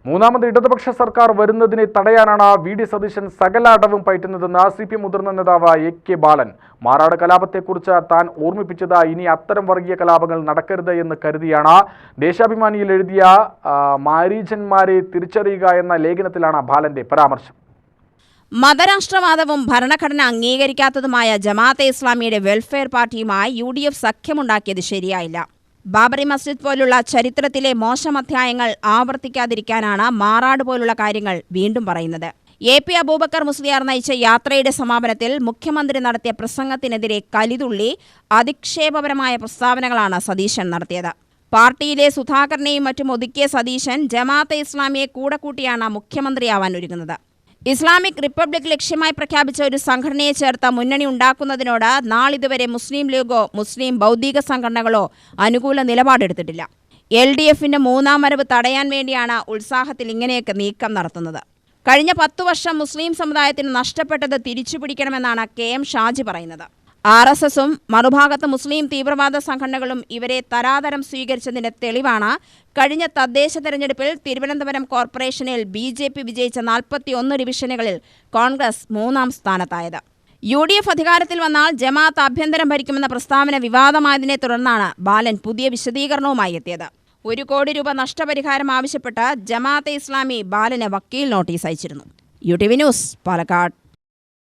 മൂന്നാമത് ഇടതുപക്ഷ സർക്കാർ വരുന്നതിനെ തടയാനാണ് വി.ഡി. സതീശൻ സകല അടവും പയറ്റുന്നതെന്ന് CPM മുതിർന്ന നേതാവ് A.K. ബാലൻ. മാറാട് കലാപത്തെക്കുറിച്ച് താൻ ഓർമ്മിപ്പിച്ചത് ഇനി അത്തരം വർഗീയ കലാപങ്ങൾ നടക്കരുത് എന്ന് കരുതിയാണ്. ദേശാഭിമാനിയിൽ എഴുതിയ മാരീചന്മാരെ തിരിച്ചറിയുക എന്ന ലേഖനത്തിലാണ് ബാലന്റെ പരാമർശം. മതരാഷ്ട്രവാദവും ഭരണഘടന അംഗീകരിക്കാത്തതുമായ ജമാഅത്തെ ഇസ്ലാമിയുടെ വെൽഫെയർ പാർട്ടിയുമായി UDF സഖ്യമുണ്ടാക്കിയത് ശരിയായില്ല. ബാബറി മസ്ജിദ് പോലുള്ള ചരിത്രത്തിലെ മോശം അധ്യായങ്ങൾ ആവർത്തിക്കാതിരിക്കാനാണ് മാറാട് പോലുള്ള കാര്യങ്ങൾ വീണ്ടും പറയുന്നത്. AP അബൂബക്കർ മുസ്ലിയാർ നയിച്ച യാത്രയുടെ സമാപനത്തിൽ മുഖ്യമന്ത്രി നടത്തിയ പ്രസംഗത്തിനെതിരെ കലിതുള്ളി അധിക്ഷേപപരമായ പ്രസ്താവനകളാണ് സതീശൻ നടത്തിയത്. പാർട്ടിയിലെ സുധാകരനെയും മറ്റും ഒതുക്കിയ സതീശൻ ജമാഅത്തെ ഇസ്ലാമിയെ കൂടെ കൂട്ടിയാണ് മുഖ്യമന്ത്രിയാവാൻ ഒരുങ്ങുന്നത്. ഇസ്ലാമിക് റിപ്പബ്ലിക് ലക്ഷ്യമായി പ്രഖ്യാപിച്ച ഒരു സംഘടനയെ ചേർത്ത മുന്നണി ഉണ്ടാക്കുന്നതിനോട് നാളിതുവരെ മുസ്ലിം ലീഗോ മുസ്ലിം ബൗദ്ധിക സംഘടനകളോ അനുകൂല നിലപാടെടുത്തിട്ടില്ല. LDFന്റെ മൂന്നാം വരവ് തടയാൻ വേണ്ടിയാണ് ഉത്സാഹത്തിൽ ഇങ്ങനെയൊക്കെ നീക്കം നടത്തുന്നത്. കഴിഞ്ഞ 10 വർഷം മുസ്ലിം സമുദായത്തിന് നഷ്ടപ്പെട്ടത് തിരിച്ചുപിടിക്കണമെന്നാണ് KM ഷാജി പറയുന്നത്. RSSും മറുഭാഗത്ത് മുസ്ലിം തീവ്രവാദ സംഘടനകളും ഇവരെ തരാതരം സ്വീകരിച്ചതിന്റെ തെളിവാണ് കഴിഞ്ഞ തദ്ദേശ തെരഞ്ഞെടുപ്പിൽ തിരുവനന്തപുരം കോർപ്പറേഷനിൽ BJP വിജയിച്ച 41 ഡിവിഷനുകളിൽ കോൺഗ്രസ് 3ാം സ്ഥാനത്തായത്. UDF അധികാരത്തിൽ വന്നാൽ ജമാഅത്ത് ആഭ്യന്തരം ഭരിക്കുമെന്ന പ്രസ്താവന വിവാദമായതിനെ തുടർന്നാണ് ബാലൻ പുതിയ വിശദീകരണവുമായി എത്തിയത്. 1 കോടി രൂപ നഷ്ടപരിഹാരം ആവശ്യപ്പെട്ട് ജമാഅത്തെ ഇസ്ലാമി ബാലന് വക്കീൽ നോട്ടീസ് അയച്ചിരുന്നു. UTV news, Palakkad.